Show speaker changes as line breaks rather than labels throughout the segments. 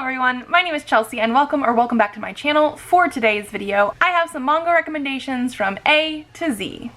everyone, my name is Chelsea and welcome back to my channel. For today's video, I have some manga recommendations from A to Z.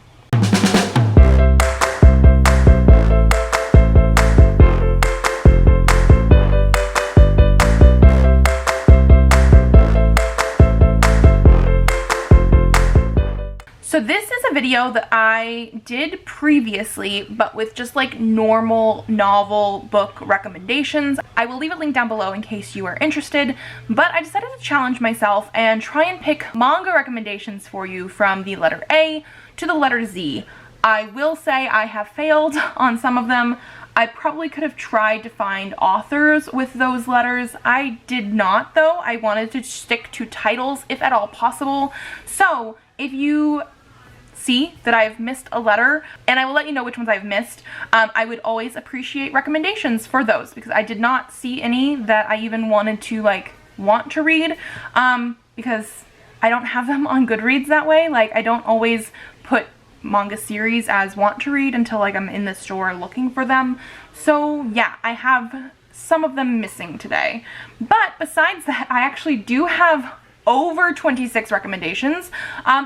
So this is a video that I did previously, but with just like normal novel book recommendations. I will leave a link down below in case you are interested, but I decided to challenge myself and try and pick manga recommendations for you from the letter A to the letter Z. I will say I have failed on some of them. I probably could have tried to find authors with those letters. I did not though. I wanted to stick to titles if at all possible. So if you see that I've missed a letter, and I will let you know which ones I've missed, I would always appreciate recommendations for those because I did not see any that I even wanted to want to read because I don't have them on Goodreads that way. Like, I don't always put manga series as want to read until like I'm in the store looking for them. So yeah, I have some of them missing today. But besides that, I actually do have over 26 recommendations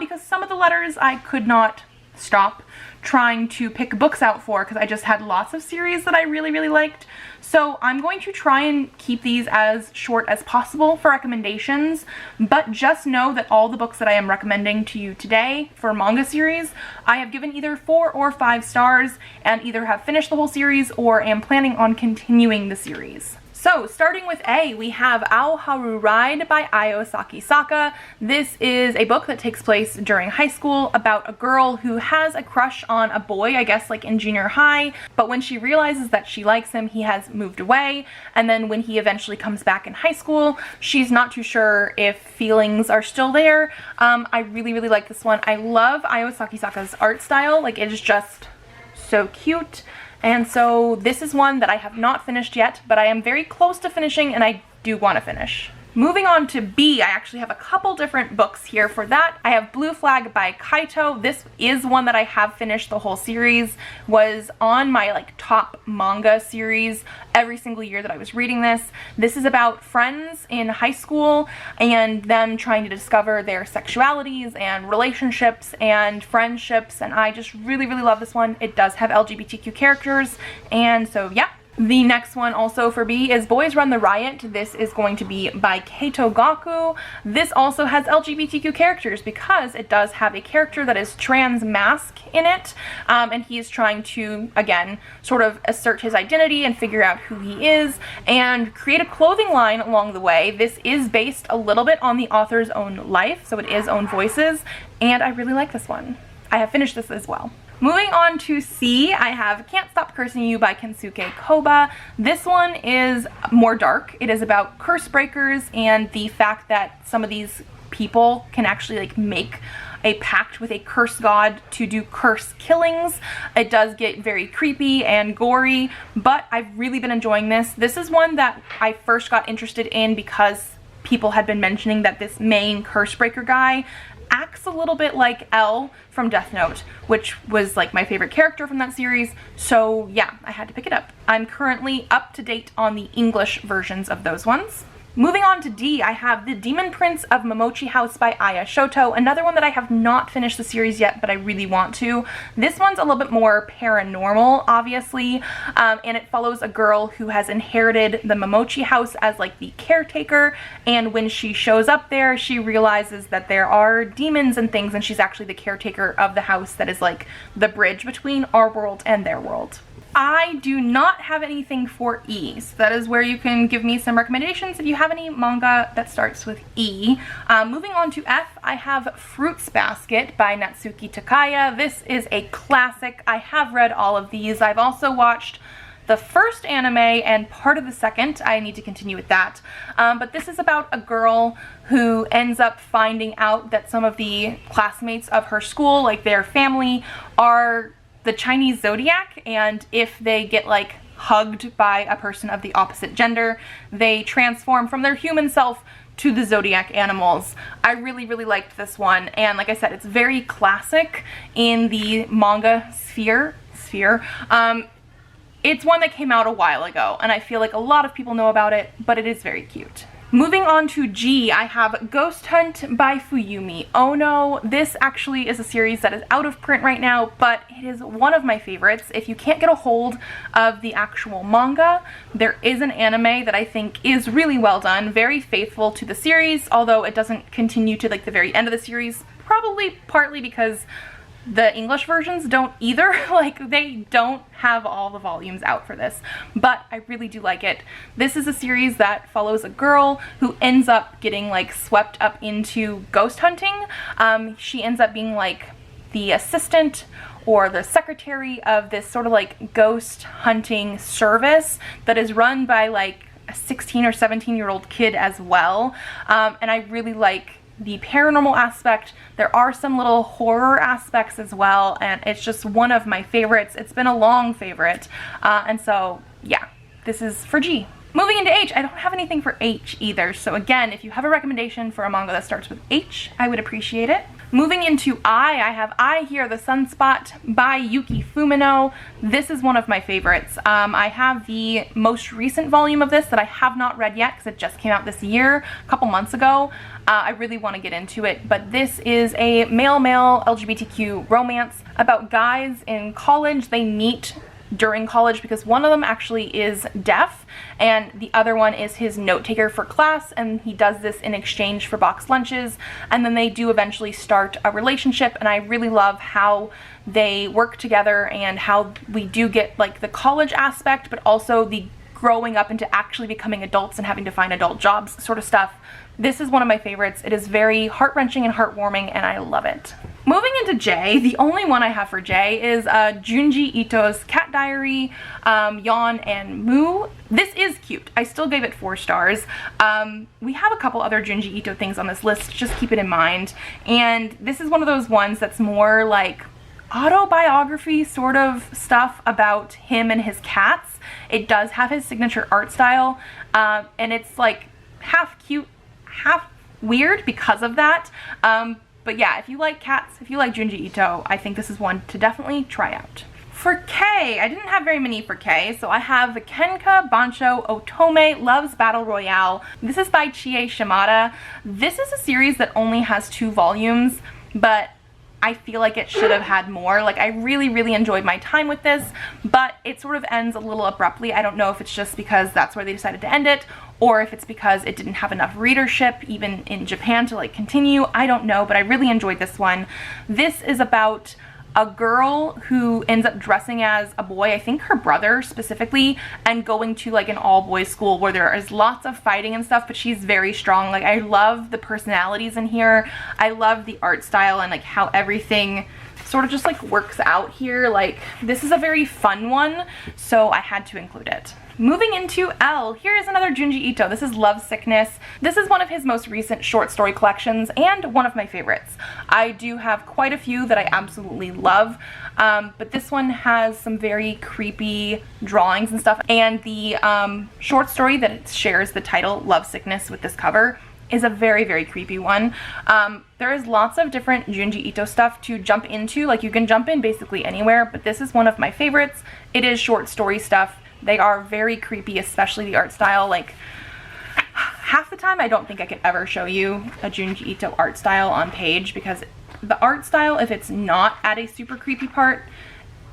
because some of the letters I could not stop trying to pick books out for because I just had lots of series that I really liked. So I'm going to try and keep these as short as possible for recommendations, but just know that all the books that I am recommending to you today for manga series, I have given either 4 or 5 stars and either have finished the whole series or am planning on continuing the series. So starting with A, we have Haru Ride by Ayo Sakisaka. This is a book that takes place during high school about a girl who has a crush on a boy, I guess like in junior high, but when she realizes that she likes him, he has moved away, and then when he eventually comes back in high school, she's not too sure if feelings are still there. I really like this one. I love Ayo Sakisaka's art style. Like, it is just so cute. And so this is one that I have not finished yet, but I am very close to finishing and I do want to finish. Moving on to B, I actually have a couple different books here for that. I have Blue Flag by Kaito. This is one that I have finished the whole series, was on my top manga series every single year that I was reading this. This is about friends in high school and them trying to discover their sexualities and relationships and friendships, and I just really love this one. It does have LGBTQ characters, and so yeah. The next one also for B is Boys Run the Riot. This is going to be by Keito Gaku. This also has LGBTQ characters because it does have a character that is trans mask in it, and he is trying to, again, sort of assert his identity and figure out who he is and create a clothing line along the way. This is based a little bit on the author's own life, so it is own voices, and I really like this one. I have finished this as well. Moving on to C, I have Can't Stop Cursing You by Kensuke Koba. This one is more dark. It is about curse breakers and the fact that some of these people can actually make a pact with a curse god to do curse killings. It does get very creepy and gory, but I've really been enjoying this. This is one that I first got interested in because people had been mentioning that this main curse breaker guy acts a little bit like L from Death Note, which was my favorite character from that series, so yeah, I had to pick it up. I'm currently up to date on the English versions of those ones. Moving on to D, I have The Demon Prince of Momochi House by Aya Shoto, another one that I have not finished the series yet, but I really want to. This one's a little bit more paranormal, obviously, and it follows a girl who has inherited the Momochi house as the caretaker, and when she shows up there, she realizes that there are demons and things, and she's actually the caretaker of the house that is the bridge between our world and their world. I do not have anything for E, so that is where you can give me some recommendations if you have any manga that starts with E. Moving on to F, I have Fruits Basket by Natsuki Takaya. This is a classic. I have read all of these. I've also watched the first anime and part of the second. I need to continue with that. But this is about a girl who ends up finding out that some of the classmates of her school, their family, are the Chinese zodiac, and if they get hugged by a person of the opposite gender, they transform from their human self to the zodiac animals. I really liked this one, and like I said, it's very classic in the manga sphere. It's one that came out a while ago, and I feel like a lot of people know about it, but it is very cute. Moving on to G, I have Ghost Hunt by Fuyumi Ono. This actually is a series that is out of print right now, but it is one of my favorites. If you can't get a hold of the actual manga, there is an anime that I think is really well done, very faithful to the series, although it doesn't continue to like the very end of the series, probably partly because the English versions don't either. Like, they don't have all the volumes out for this, but I really do like it. This is a series that follows a girl who ends up getting like swept up into ghost hunting. She ends up being like the assistant or the secretary of this sort of like ghost hunting service that is run by like a 16 or 17-year-old kid as well. And I really like the paranormal aspect. There are some little horror aspects as well, and it's just one of my favorites. It's been a long favorite, and so yeah, this is for G. Moving into H, I don't have anything for H either, so again, if you have a recommendation for a manga that starts with H, I would appreciate it. Moving into I have I Hear the Sunspot by Yuki Fumino. This is one of my favorites. I have the most recent volume of this that I have not read yet because it just came out this year, a couple months ago. I really want to get into it, but this is a male-male LGBTQ romance about guys in college. They meet during college because one of them actually is deaf and the other one is his note taker for class, and he does this in exchange for box lunches, and then they do eventually start a relationship, and I really love how they work together and how we do get like the college aspect but also the growing up into actually becoming adults and having to find adult jobs sort of stuff. This is one of my favorites. It is very heart-wrenching and heartwarming, and I love it. Moving into J, the only one I have for J is Junji Ito's Cat Diary, Yawn and Moo. This is cute. I still gave it 4 stars. We have a couple other Junji Ito things on this list, just keep it in mind. And this is one of those ones that's more like autobiography sort of stuff about him and his cats. It does have his signature art style, and it's like half cute, half weird because of that. But yeah, if you like cats, if you like Junji Ito, I think this is one to definitely try out. For K, I didn't have very many for K, so I have Kenka, Bancho, Otome, Love's Battle Royale. This is by Chie Shimada. This is a series that only has 2 volumes, but I feel like it should have had more. Like, I really enjoyed my time with this, but it sort of ends a little abruptly. I don't know if it's just because that's where they decided to end it, or if it's because it didn't have enough readership even in Japan to like continue. I don't know, but I really enjoyed this one. This is about a girl who ends up dressing as a boy, I think her brother specifically, and going to like an all-boys school where there is lots of fighting and stuff, but she's very strong. Like, I love the personalities in here. I love the art style and like how everything sort of just like works out here. Like, this is a very fun one, so I had to include it. Moving into L, here is another Junji Ito. This is Lovesickness. This is one of his most recent short story collections and one of my favorites. I do have quite a few that I absolutely love, but this one has some very creepy drawings and stuff, and the short story that it shares the title Lovesickness with this cover is a very creepy one. There is lots of different Junji Ito stuff to jump into. Like, you can jump in basically anywhere, but this is one of my favorites. It is short story stuff. They are very creepy, especially the art style. Like, half the time I don't think I could ever show you a Junji Ito art style on page, because the art style, if it's not at a super creepy part,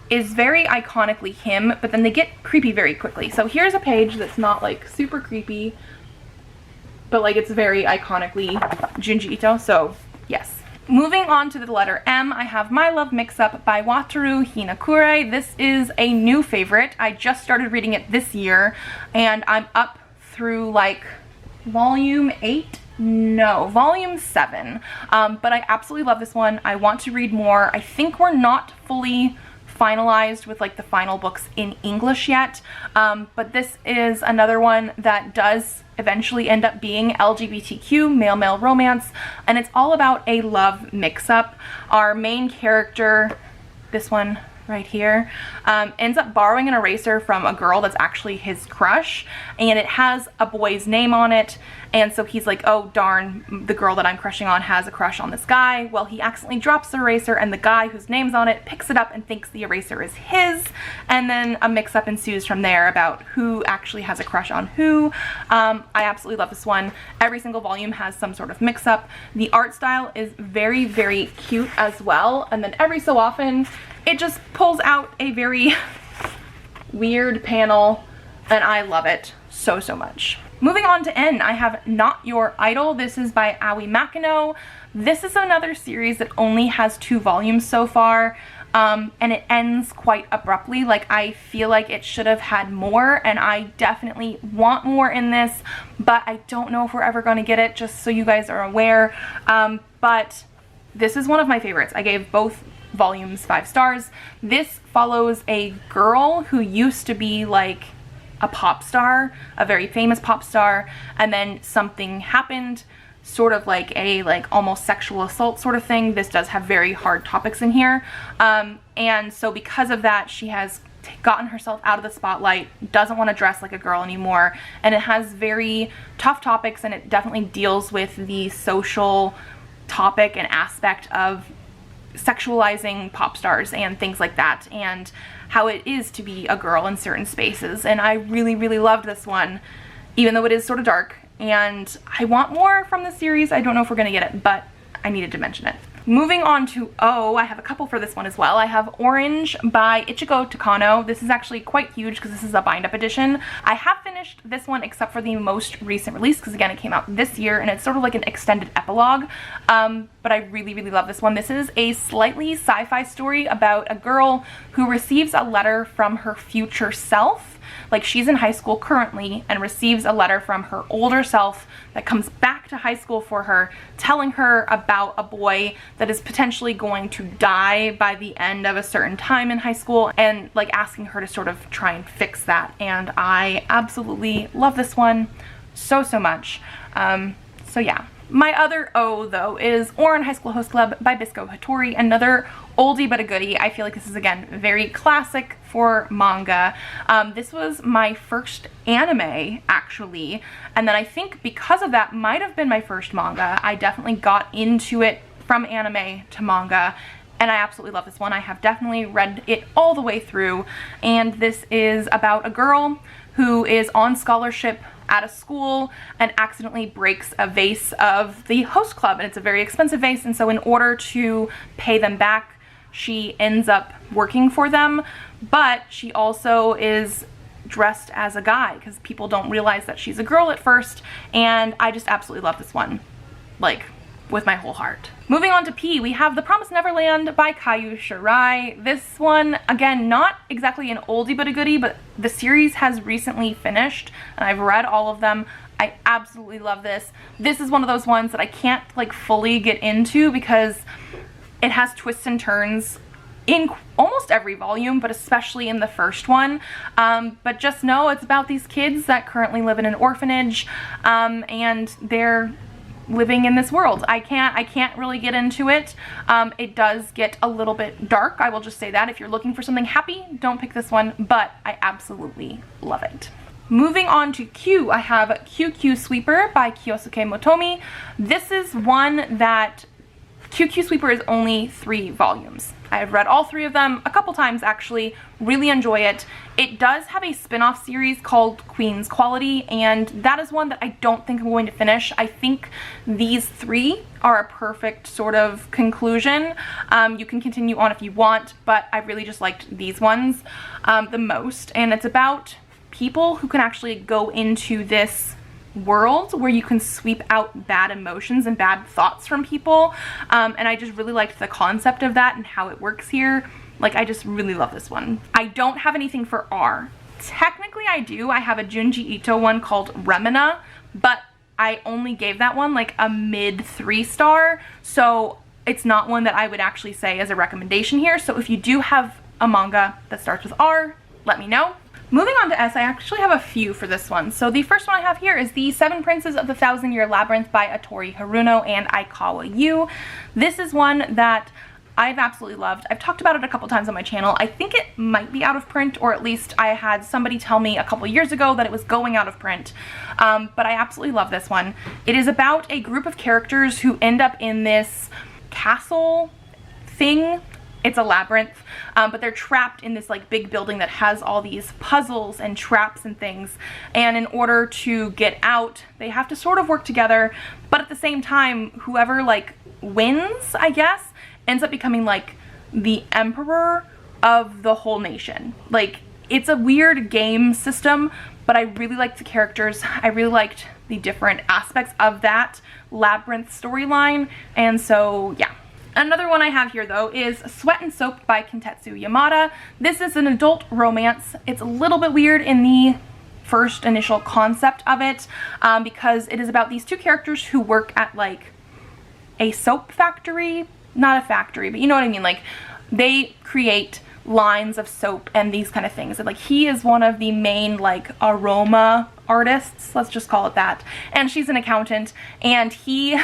is very iconically him, but then they get creepy very quickly. So here's a page that's not like super creepy, but like it's very iconically Junji Ito, so yes. Moving on to the letter M, I have My Love Mix-Up by Wataru Hinakure. This is a new favorite. I just started reading it this year, and I'm up through like volume 8? No, volume 7. But I absolutely love this one. I want to read more. I think we're not fully finalized with like the final books in English yet, but this is another one that does eventually end up being LGBTQ male-male romance, and it's all about a love mix-up. Our main character, this one right here, ends up borrowing an eraser from a girl that's actually his crush, and it has a boy's name on it, and so he's like, oh darn, the girl that I'm crushing on has a crush on this guy. Well, he accidentally drops the eraser, and the guy whose name's on it picks it up and thinks the eraser is his, and then a mix-up ensues from there about who actually has a crush on who. I absolutely love this one. Every single volume has some sort of mix-up. The art style is very, very cute as well, and then every so often it just pulls out a very weird panel, and I love it so, so much. Moving on to N, I have Not Your Idol. This is by Aoi Makino. This is another series that only has 2 volumes so far, and it ends quite abruptly. Like, I feel like it should have had more, and I definitely want more in this, but I don't know if we're ever going to get it, just so you guys are aware. But this is one of my favorites. I gave both volumes 5 stars. This follows a girl who used to be like a pop star, a very famous pop star, and then something happened, sort of like a almost sexual assault sort of thing. This does have very hard topics in here, and so because of that, she has gotten herself out of the spotlight, doesn't want to dress like a girl anymore, and it has very tough topics, and it definitely deals with the social topic and aspect of sexualizing pop stars and things like that, and how it is to be a girl in certain spaces. And I really, really loved this one, even though it is sort of dark, and I want more from the series. I don't know if we're gonna get it, but I needed to mention it. Moving on to O, I have a couple for this one as well. I have Orange by Ichigo Takano. This is actually quite huge because this is a bind-up edition. I have finished this one except for the most recent release, because again, it came out this year, and it's sort of like an extended epilogue. But I really, really love this one. This is a slightly sci-fi story about a girl who receives a letter from her future self. Like, she's in high school currently and receives a letter from her older self that comes back to high school for her, telling her about a boy that is potentially going to die by the end of a certain time in high school, and like asking her to sort of try and fix that. And I absolutely love this one so, so much. So yeah. My other O, though, is Ouran High School Host Club by Bisco Hattori, another oldie but a goodie. I feel like this is, again, very classic for manga. This was my first anime, actually, and then I think because of that might have been my first manga. I definitely got into it from anime to manga, and I absolutely love this one. I have definitely read it all the way through, and this is about a girl who is on scholarship at a school and accidentally breaks a vase of the host club, and it's a very expensive vase, and so in order to pay them back, she ends up working for them, but she also is dressed as a guy because people don't realize that she's a girl at first, and I just absolutely love this one, like, with my whole heart. Moving on to P, we have The Promised Neverland by Kayu Shirai. This one, again, not exactly an oldie but a goodie, but the series has recently finished, and I've read all of them. I absolutely love this. This is one of those ones that I can't like fully get into because it has twists and turns in almost every volume, but especially in the first one. But just know it's about these kids that currently live in an orphanage, and they're living in this world. I can't really get into it. It does get a little bit dark, I will just say that. If you're looking for something happy, don't pick this one, but I absolutely love it. Moving on to Q, I have QQ Sweeper by Kyosuke Motomi. This is one that QQ Sweeper is only 3 volumes. I have read all 3 of them a couple times, actually. Really enjoy it. It does have a spin-off series called Queen's Quality, and that is one that I don't think I'm going to finish. I think these 3 are a perfect sort of conclusion. You can continue on if you want, but I really just liked these ones the most. And it's about people who can actually go into this world where you can sweep out bad emotions and bad thoughts from people, and I just really liked the concept of that and how it works here. Like, I just really love this one. I don't have anything for R. Technically I do. I have a Junji Ito one called Remina, but I only gave that one like a mid 3-star, so it's not one that I would actually say as a recommendation here. So if you do have a manga that starts with R, let me know. Moving on to S, I actually have a few for this one. So the first one I have here is The 7 Princes of the Thousand Year Labyrinth by Atori Haruno and Aikawa Yu. This is one that I've absolutely loved. I've talked about it a couple times on my channel. I think it might be out of print, or at least I had somebody tell me a couple years ago that it was going out of print. But I absolutely love this one. It is about a group of characters who end up in this castle thing. It's a labyrinth, but they're trapped in this like big building that has all these puzzles and traps and things, and in order to get out they have to sort of work together, but at the same time whoever like wins, I guess, ends up becoming like the emperor of the whole nation. Like, it's a weird game system, but I really liked the characters. I really liked the different aspects of that labyrinth storyline, and so yeah. Another one I have here though is Sweat and Soap by Kintetsu Yamada. This is an adult romance. It's a little bit weird in the first initial concept of it, because it is about these two characters who work at like a soap factory. Not a factory, but you know what I mean. Like, they create lines of soap and these kind of things, and like he is one of the main like aroma artists, let's just call it that, and she's an accountant, and he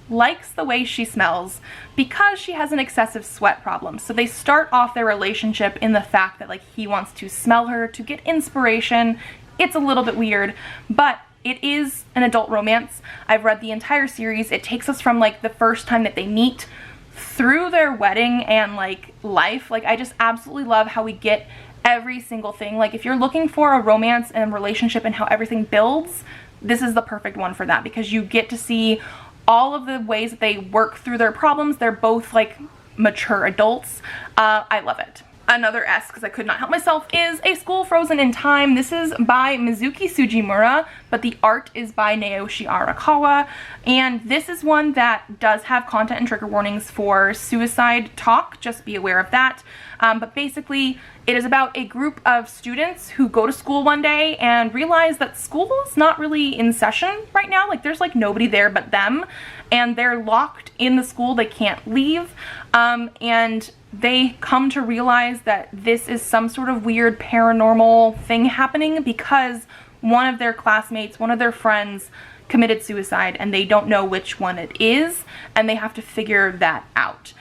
likes the way she smells because she has an excessive sweat problem. So they start off their relationship in the fact that like he wants to smell her to get inspiration. It's a little bit weird, but it is an adult romance. I've read the entire series. It takes us from like the first time that they meet through their wedding and like life. Like, I just absolutely love how we get every single thing. Like, if you're looking for a romance and relationship and how everything builds, this is the perfect one for that, because you get to see all of the ways that they work through their problems. They're both like mature adults. I love it. Another S, because I could not help myself, is A School Frozen in Time. This is by Mizuki Sujimura, but the art is by Naoshi Arakawa, and this is one that does have content and trigger warnings for suicide talk. Just be aware of that. But basically, it is about a group of students who go to school one day and realize that school is not really in session right now. Like, there's like nobody there but them, and they're locked in the school. They can't leave, and they come to realize that this is some sort of weird paranormal thing happening because one of their classmates, one of their friends, committed suicide, and they don't know which one it is, and they have to figure that out.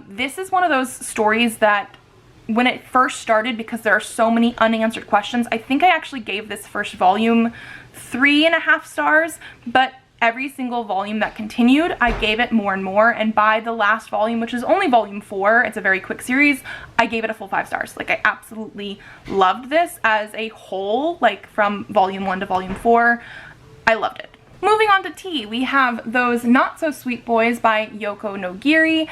This is one of those stories that when it first started, because there are so many unanswered questions, I think I actually gave this first volume 3.5 stars, but every single volume that continued, I gave it more and more, and by the last volume, which is only volume 4, it's a very quick series, I gave it a full 5 stars. Like, I absolutely loved this as a whole, like from volume 1 to volume 4. I loved it. Moving on to T, we have Those Not So Sweet Boys by Yoko Nogiri.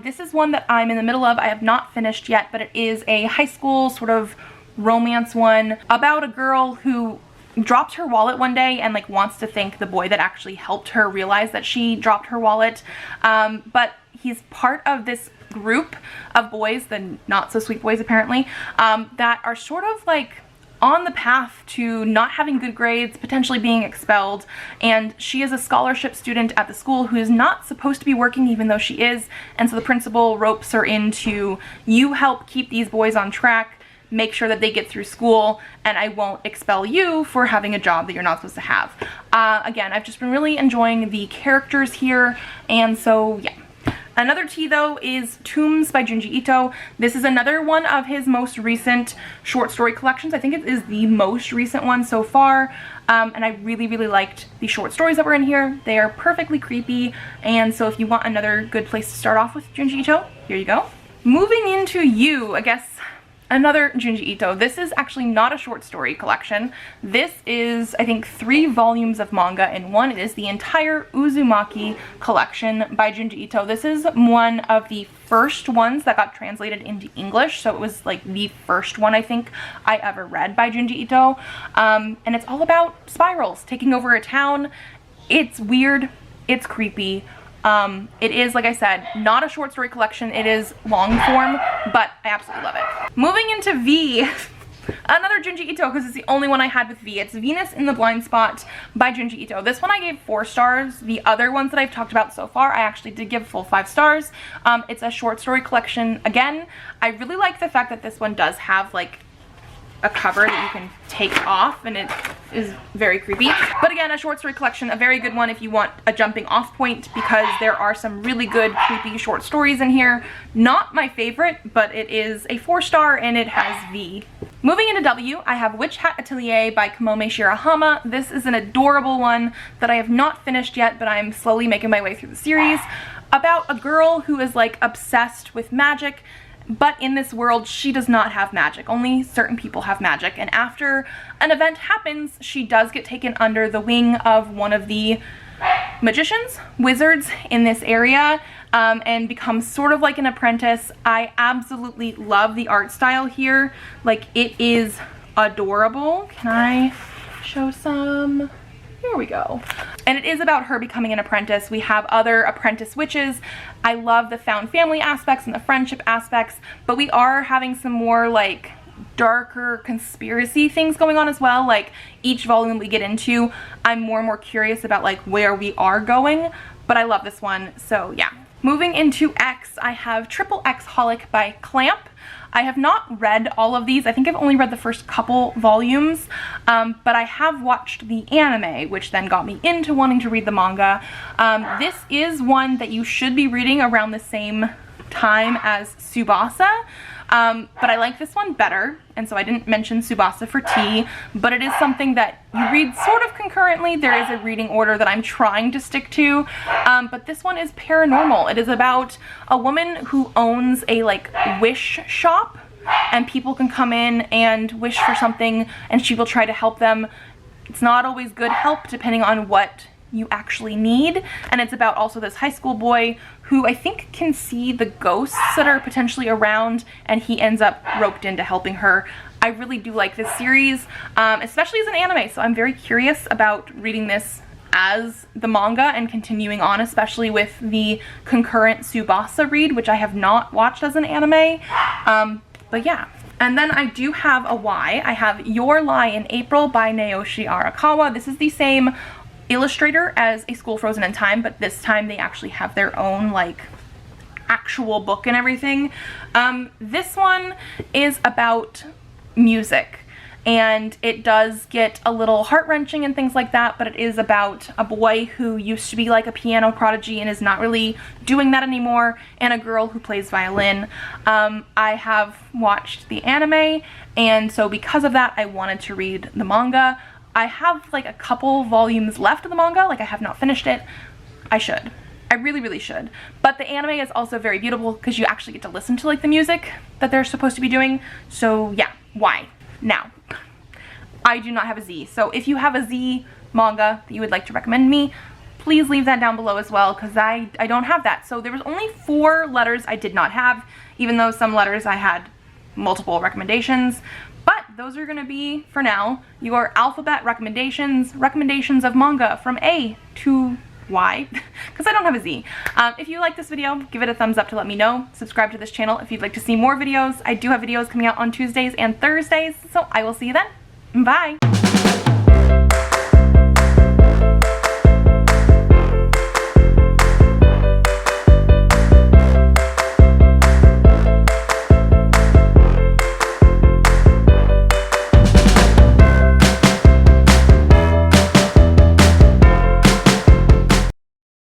This is one that I'm in the middle of. I have not finished yet, but it is a high school sort of romance one about a girl who drops her wallet one day and like wants to thank the boy that actually helped her realize that she dropped her wallet. But he's part of this group of boys, the not so sweet boys apparently, that are sort of like on the path to not having good grades, potentially being expelled, and she is a scholarship student at the school who is not supposed to be working even though she is, and so the principal ropes her into, you help keep these boys on track, make sure that they get through school, and I won't expel you for having a job that you're not supposed to have. Again, I've just been really enjoying the characters here, and so yeah. Another T though is Tombs by Junji Ito. This is another one of his most recent short story collections. I think it is the most recent one so far, and I really liked the short stories that were in here. They are perfectly creepy, and so if you want another good place to start off with Junji Ito, here you go. Moving into You, I guess another Junji Ito. This is actually not a short story collection. This is, I think, 3 volumes of manga in one. It is the entire Uzumaki collection by Junji Ito. This is one of the first ones that got translated into English, so it was like the first one I think I ever read by Junji Ito. And it's all about spirals taking over a town. It's weird, it's creepy. It is, like I said, not a short story collection. It is long form, but I absolutely love it. Moving into V, another Junji Ito, because it's the only one I had with V. It's Venus in the Blindspot by Junji Ito. This one I gave 4 stars. The other ones that I've talked about so far, I actually did give full 5 stars. It's a short story collection. Again, I really like the fact that this one does have like a cover that you can take off, and it is very creepy. But again, a short story collection, a very good one if you want a jumping off point, because there are some really good creepy short stories in here. Not my favorite, but it is a 4-star and it has V. Moving into W, I have Witch Hat Atelier by Kamome Shirahama. This is an adorable one that I have not finished yet, but I'm slowly making my way through the series, about a girl who is like obsessed with magic, but in this world she does not have magic. Only certain people have magic, and after an event happens, she does get taken under the wing of one of the magicians, wizards in this area, and becomes sort of like an apprentice. I absolutely love the art style here. Like, it is adorable. Can I show some? Here we go. And it is about her becoming an apprentice. We have other apprentice witches. I love the found family aspects and the friendship aspects, but we are having some more like darker conspiracy things going on as well. Like, each volume we get into, I'm more and more curious about like where we are going, but I love this one, so yeah. Moving into X, I have Triple X Holic by Clamp. I have not read all of these. I think I've only read the first couple volumes, but I have watched the anime, which then got me into wanting to read the manga. This is one that you should be reading around the same time as Tsubasa, but I like this one better, and so I didn't mention Tsubasa for T, but it is something that you read sort of concurrently. There is a reading order that I'm trying to stick to, but this one is paranormal. It is about a woman who owns a like wish shop, and people can come in and wish for something, and she will try to help them. It's not always good help depending on what you actually need, and it's about also this high school boy who I think can see the ghosts that are potentially around, and he ends up roped into helping her. I really do like this series, especially as an anime, so I'm very curious about reading this as the manga and continuing on, especially with the concurrent Tsubasa read, which I have not watched as an anime, but yeah. And then I do have a Y. I have Your Lie in April by Naoshi Arakawa. This is the same illustrator as A School Frozen in Time, but this time they actually have their own like actual book and everything. This one is about music, and it does get a little heart-wrenching and things like that, but it is about a boy who used to be like a piano prodigy and is not really doing that anymore, and a girl who plays violin. I have watched the anime, and so because of that I wanted to read the manga. I have like a couple volumes left of the manga, like I have not finished it. I should. I really, really should. But the anime is also very beautiful because you actually get to listen to like the music that they're supposed to be doing. So yeah, why? Now, I do not have a Z. So if you have a Z manga that you would like to recommend me, please leave that down below as well, because I don't have that. So there was only 4 letters I did not have, even though some letters I had multiple recommendations. But those are going to be, for now, your alphabet recommendations of manga from A to Y, because I don't have a Z. If you like this video, give it a thumbs up to let me know. Subscribe to this channel if you'd like to see more videos. I do have videos coming out on Tuesdays and Thursdays, so I will see you then. Bye!